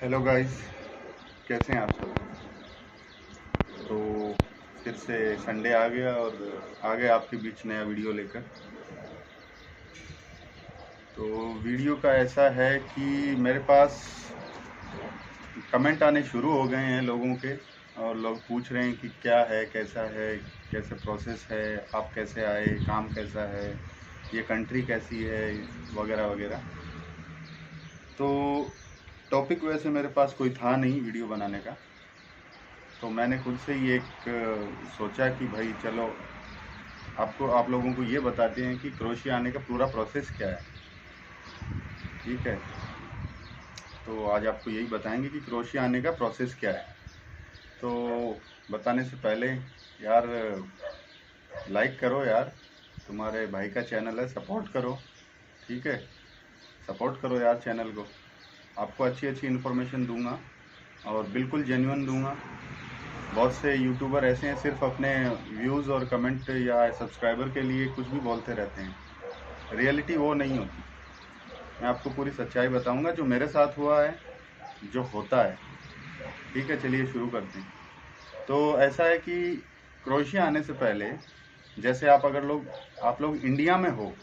Hello guys, कैसे हैं आप सब। तो फिर से संडे आ गया और आ गया आपके बीच नया वीडियो लेकर। तो वीडियो का ऐसा है कि मेरे पास कमेंट आने शुरू हो गए हैं लोगों के, और लोग पूछ रहे हैं कि क्या है, कैसा है, कैसे प्रोसेस है, आप कैसे आए, काम कैसा है, ये कंट्री कैसी है, वगैरह वगैरह। तो टॉपिक वैसे मेरे पास कोई था नहीं वीडियो बनाने का, तो मैंने खुद से ही एक सोचा कि भाई चलो आप लोगों को ये बताते हैं कि क्रोशिया आने का पूरा प्रोसेस क्या है। ठीक है, तो आज आपको यही बताएंगे कि क्रोशिया आने का प्रोसेस क्या है। तो बताने से पहले यार, लाइक करो यार, तुम्हारे भाई का चैनल है, सपोर्ट करो। ठीक है, सपोर्ट करो यार चैनल को। आपको अच्छी अच्छी इन्फॉर्मेशन दूंगा और बिल्कुल जेन्युइन दूंगा। बहुत से यूट्यूबर ऐसे हैं सिर्फ अपने व्यूज़ और कमेंट या सब्सक्राइबर के लिए कुछ भी बोलते रहते हैं, रियलिटी वो नहीं होती। मैं आपको पूरी सच्चाई बताऊंगा जो मेरे साथ हुआ है, जो होता है। ठीक है, चलिए शुरू करते हैं। तो ऐसा है कि क्रोशिया आने से पहले, जैसे आप लोग इंडिया में हो,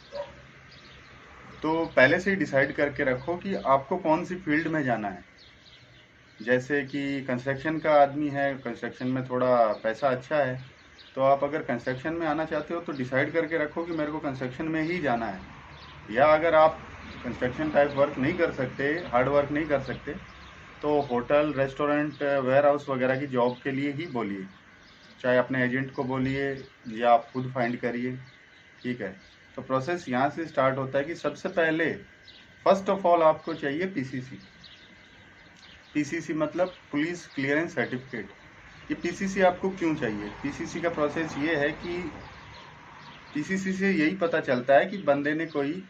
तो पहले से ही डिसाइड करके रखो कि आपको कौन सी फील्ड में जाना है। जैसे कि कंस्ट्रक्शन का आदमी है, कंस्ट्रक्शन में थोड़ा पैसा अच्छा है, तो आप अगर कंस्ट्रक्शन में आना चाहते हो तो डिसाइड करके रखो कि मेरे को कंस्ट्रक्शन में ही जाना है। या अगर आप कंस्ट्रक्शन टाइप वर्क नहीं कर सकते, हार्ड वर्क नहीं कर सकते, तो होटल, रेस्टोरेंट, वेयर हाउस वगैरह की जॉब के लिए ही बोलिए। चाहे अपने एजेंट को बोलिए या आप खुद फाइंड करिए। ठीक है, तो प्रोसेस यहाँ से स्टार्ट होता है कि सबसे पहले फर्स्ट ऑफ ऑल आपको चाहिए पीसीसी। पीसीसी मतलब पुलिस क्लियरेंस सर्टिफिकेट। ये पीसीसी आपको क्यों चाहिए? पीसीसी का प्रोसेस ये है कि पीसीसी से यही पता चलता है कि बंदे ने कोई,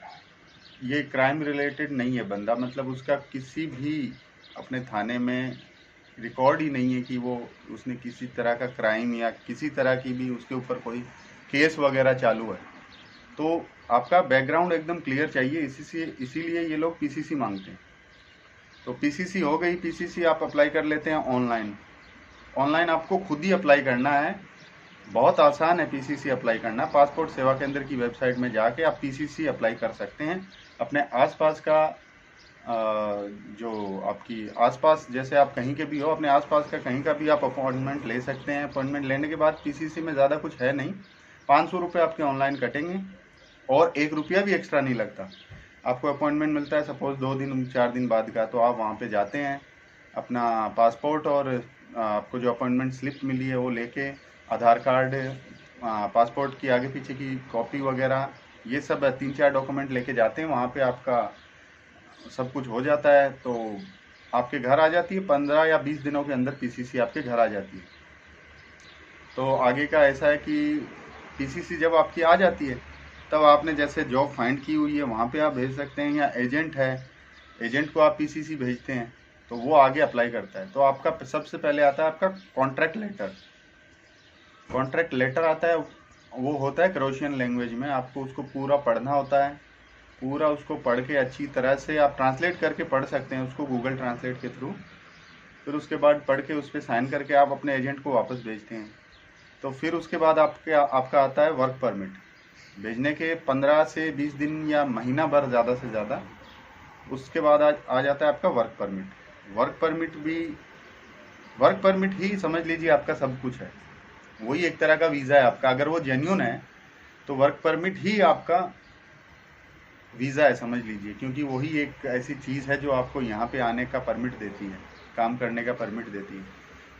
ये क्राइम रिलेटेड नहीं है बंदा, मतलब उसका किसी भी अपने थाने में रिकॉर्ड ही नहीं है कि वो उसने किसी तरह का क्राइम या किसी तरह की भी उसके ऊपर कोई केस वगैरह चालू है। तो आपका बैकग्राउंड एकदम क्लियर चाहिए, इसीलिए ये लोग पीसीसी मांगते हैं। तो पीसीसी हो गई। पीसीसी आप अप्लाई कर लेते हैं ऑनलाइन। ऑनलाइन आपको खुद ही अप्लाई करना है, बहुत आसान है पीसीसी अप्लाई करना। पासपोर्ट सेवा केंद्र की वेबसाइट में जाके आप पीसीसी अप्लाई कर सकते हैं। अपने आसपास का जो आपकी आसपास, जैसे आप कहीं के भी हो, अपने आसपास का कहीं का भी आप अपॉइंटमेंट ले सकते हैं। अपॉइंटमेंट लेने के बाद पीसीसी में ज़्यादा कुछ है नहीं, 500 रुपये आपके ऑनलाइन कटेंगे और 1 रुपया भी एक्स्ट्रा नहीं लगता। आपको अपॉइंटमेंट मिलता है सपोज 2 दिन 4 दिन बाद का, तो आप वहाँ पे जाते हैं, अपना पासपोर्ट और आपको जो अपॉइंटमेंट स्लिप मिली है वो लेके, आधार कार्ड, पासपोर्ट की आगे पीछे की कॉपी वगैरह, ये सब 3-4 डॉक्यूमेंट लेके जाते हैं। वहाँ पे आपका सब कुछ हो जाता है, तो आपके घर आ जाती है। 15 या 20 दिनों के अंदर पीसीसी आपके घर आ जाती है। तो आगे का ऐसा है कि पीसीसी जब आपकी आ जाती है, तब आपने जैसे जॉब फाइंड की हुई है वहाँ पे आप भेज सकते हैं, या एजेंट है, एजेंट को आप पीसीसी भेजते हैं तो वो आगे अप्लाई करता है। तो आपका सबसे पहले आता है आपका कॉन्ट्रैक्ट लेटर। कॉन्ट्रैक्ट लेटर आता है, वो होता है क्रोशियन लैंग्वेज में। आपको उसको पूरा पढ़ना होता है, पूरा उसको पढ़ के अच्छी तरह से आप ट्रांसलेट करके पढ़ सकते हैं उसको गूगल ट्रांसलेट के थ्रू। फिर उसके बाद पढ़ के उस पर साइन करके आप अपने एजेंट को वापस भेजते हैं। तो फिर उसके बाद आपका आता है वर्क परमिट। भेजने के 15 से 20 दिन या महीना भर ज़्यादा से ज़्यादा, उसके बाद आ जाता है आपका वर्क परमिट। वर्क परमिट ही समझ लीजिए आपका सब कुछ है। वही एक तरह का वीज़ा है आपका। अगर वो जेन्यून है तो वर्क परमिट ही आपका वीज़ा है समझ लीजिए, क्योंकि वही एक ऐसी चीज़ है जो आपको यहाँ पे आने का परमिट देती है, काम करने का परमिट देती है।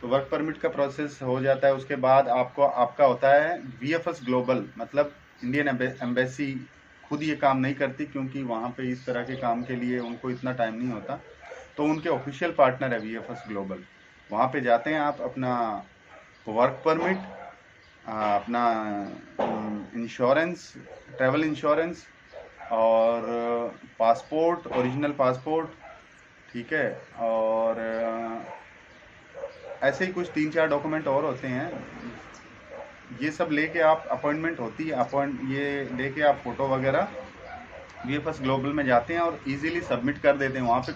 तो वर्क परमिट का प्रोसेस हो जाता है। उसके बाद आपका होता है वीएफएस ग्लोबल, मतलब इंडियन एम्बेसी खुद ये काम नहीं करती, क्योंकि वहाँ पे इस तरह के काम के लिए उनको इतना टाइम नहीं होता। तो उनके ऑफिशियल पार्टनर है वीएफएस ग्लोबल। वहाँ पे जाते हैं आप, अपना वर्क परमिट, अपना इंश्योरेंस, ट्रैवल इंश्योरेंस और पासपोर्ट, ओरिजिनल पासपोर्ट, ठीक है, और ऐसे ही कुछ 3-4 डॉक्यूमेंट और होते हैं। ये सब लेके आप अपॉइंटमेंट होती है, ये लेके आप फ़ोटो वगैरह VFS ग्लोबल में जाते हैं और इजीली सबमिट कर देते हैं। वहाँ पे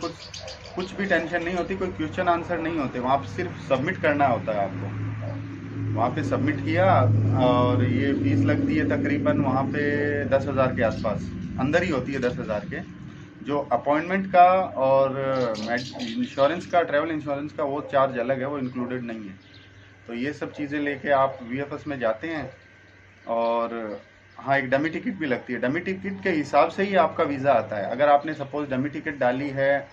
कुछ भी टेंशन नहीं होती, कोई क्वेश्चन आंसर नहीं होते, वहाँ पे सिर्फ सबमिट करना होता है आपको। वहाँ पे सबमिट किया और ये फीस लगती है तकरीबन वहाँ पे 10,000 के आसपास, अंदर ही होती है 10,000 के। जो अपॉइंटमेंट का और इंश्योरेंस का, ट्रैवल इंश्योरेंस का वो चार्ज अलग है, वो इंक्लूडेड नहीं है। तो ये सब चीज़ें लेके आप VFS में जाते हैं। और हाँ, एक डमी टिकट भी लगती है। डमी टिकट के हिसाब से ही आपका वीज़ा आता है। अगर आपने सपोज डमी टिकट डाली है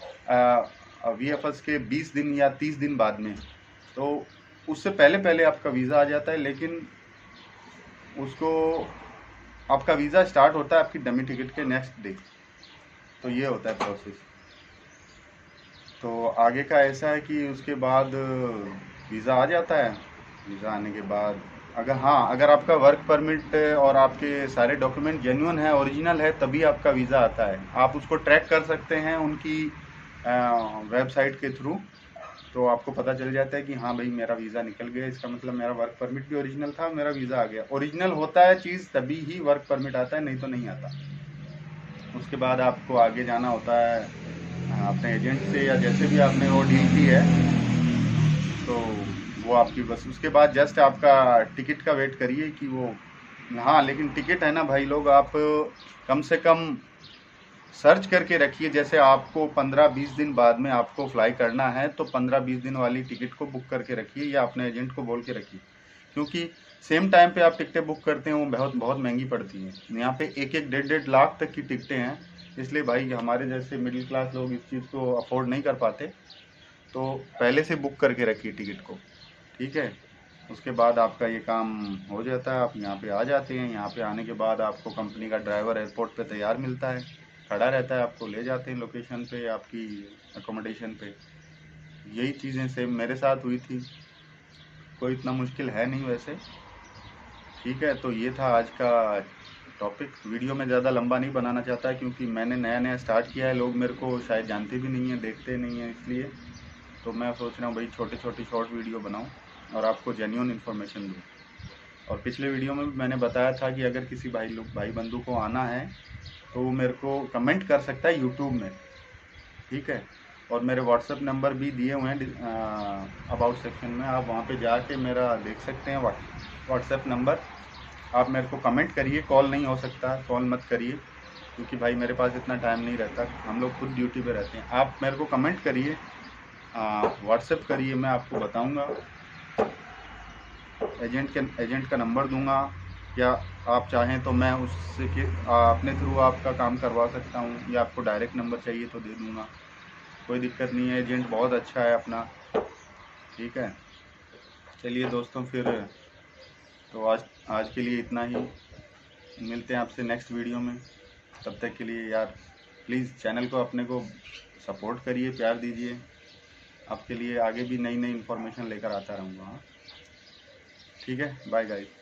VFS के 20 दिन या 30 दिन बाद में, तो उससे पहले पहले आपका वीज़ा आ जाता है, लेकिन उसको आपका वीज़ा स्टार्ट होता है आपकी डमी टिकट के नेक्स्ट डे। तो ये होता है प्रोसेस। तो आगे का ऐसा है कि उसके बाद वीज़ा आ जाता है। वीज़ा आने के बाद अगर आपका वर्क परमिट और आपके सारे डॉक्यूमेंट जेन्युइन है, ओरिजिनल है, तभी आपका वीज़ा आता है। आप उसको ट्रैक कर सकते हैं उनकी वेबसाइट के थ्रू। तो आपको पता चल जाता है कि हाँ भाई मेरा वीज़ा निकल गया, इसका मतलब मेरा वर्क परमिट भी ओरिजिनल था, मेरा वीज़ा आ गया। ओरिजिनल होता है चीज़ तभी ही वर्क परमिट आता है, नहीं तो नहीं आता। उसके बाद आपको आगे जाना होता है अपने एजेंट से, या जैसे भी आपने वो डील की है, तो वो आपकी बस। उसके बाद जस्ट आपका टिकट का वेट करिए कि वो, हाँ लेकिन टिकट है ना भाई लोग, आप कम से कम सर्च करके रखिए। जैसे आपको 15-20 दिन बाद में आपको फ्लाई करना है, तो 15-20 दिन वाली टिकट को बुक करके रखिए, या अपने एजेंट को बोल के रखिए। क्योंकि सेम टाइम पे आप टिकटें बुक करते हैं, वो बहुत बहुत महंगी पड़ती हैं। यहाँ पे 1-1, 1.5 लाख तक की टिकटें हैं। इसलिए भाई हमारे जैसे मिडिल क्लास लोग इस चीज़ को अफोर्ड नहीं कर पाते, तो पहले से बुक करके रखिए टिकट को, ठीक है। उसके बाद आपका ये काम हो जाता है, आप यहाँ पे आ जाते हैं। यहाँ पे आने के बाद आपको कंपनी का ड्राइवर एयरपोर्ट पे तैयार मिलता है, खड़ा रहता है, आपको ले जाते हैं लोकेशन पे, आपकी अकोमोडेशन पे। यही चीज़ें सेम मेरे साथ हुई थी, कोई इतना मुश्किल है नहीं वैसे, ठीक है। तो ये था आज का टॉपिक। वीडियो में ज़्यादा लंबा नहीं बनाना चाहता, क्योंकि मैंने नया नया स्टार्ट किया है, लोग मेरे को शायद जानते भी नहीं हैं, देखते नहीं हैं, इसलिए तो मैं सोच रहा हूँ भाई छोटे छोटे शॉर्ट वीडियो बनाऊँ और आपको जेन्युइन इन्फॉर्मेशन दूँ। और पिछले वीडियो में भी मैंने बताया था कि अगर किसी भाई बंधु को आना है तो वो मेरे को कमेंट कर सकता है यूट्यूब में, ठीक है। और मेरे व्हाट्सएप नंबर भी दिए हुए हैं अबाउट सेक्शन में, आप वहाँ पे जाके मेरा देख सकते हैं व्हाट्सएप नंबर। आप मेरे को कमेंट करिए, कॉल नहीं हो सकता, कॉल मत करिए, क्योंकि भाई मेरे पास इतना टाइम नहीं रहता, हम लोग खुद ड्यूटी पे रहते हैं। आप मेरे को कमेंट करिए, व्हाट्सएप करिए, मैं आपको बताऊंगा। एजेंट का नंबर दूंगा, या आप चाहें तो मैं उससे अपने थ्रू आपका काम करवा सकता हूँ, या आपको डायरेक्ट नंबर चाहिए तो दे दूंगा, कोई दिक्कत नहीं है। एजेंट बहुत अच्छा है अपना, ठीक है। चलिए दोस्तों, फिर तो आज के लिए इतना ही। मिलते हैं आपसे नेक्स्ट वीडियो में। तब तक के लिए यार प्लीज़ चैनल को अपने को सपोर्ट करिए, प्यार दीजिए। आपके लिए आगे भी नई नई इन्फॉर्मेशन लेकर आता रहूँगा, हाँ, ठीक है। Bye guys.